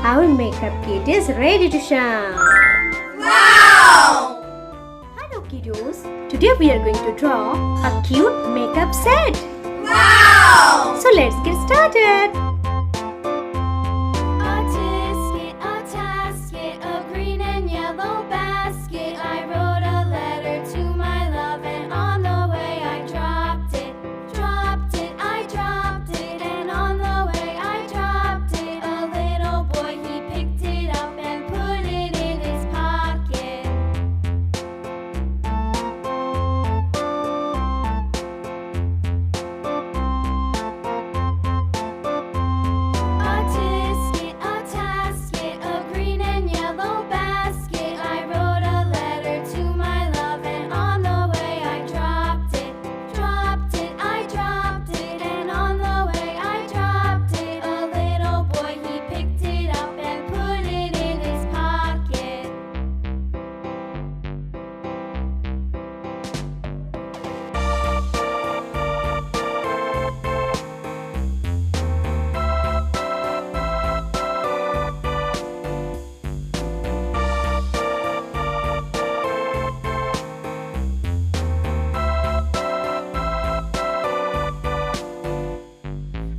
Our makeup kit is ready to shine. Wow! Hello kiddos. Today we are going to draw a cute makeup set. Wow! So let's get started. A tisket, a tasket, a green and yellow basket. I wrote a letter to my love, and on the way I dropped it. I dropped it, and on the way I dropped it. A little boy, he picked it up and put it in his pocket. A tisket, a tasket, a green and yellow basket. I wrote a letter to my love, and on the way I dropped it. I dropped it, and on the way I dropped it. A little boy, he picked it up and put it in his pocket.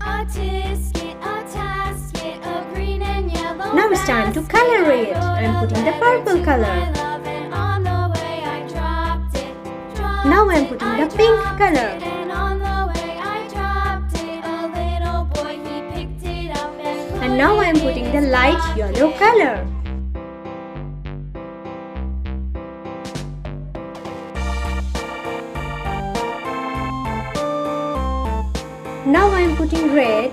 A tisket, a tasket, a green and yellow. Now it's time to color it. I'm putting the purple color. Now I'm putting the pink color. And now I'm putting the light yellow color. Now I'm putting red,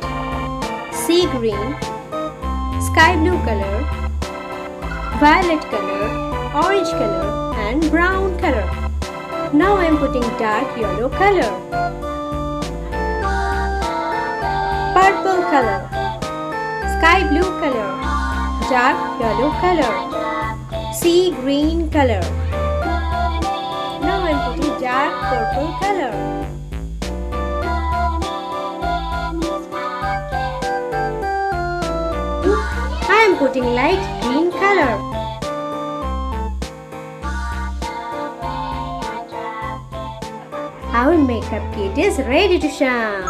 sea green, sky blue color, violet color, orange color and brown color. Now I'm putting dark yellow color, purple color, sky blue color, dark yellow color, sea green color. Now I'm putting dark purple color. I am putting light green color. Our makeup kit is ready to shine.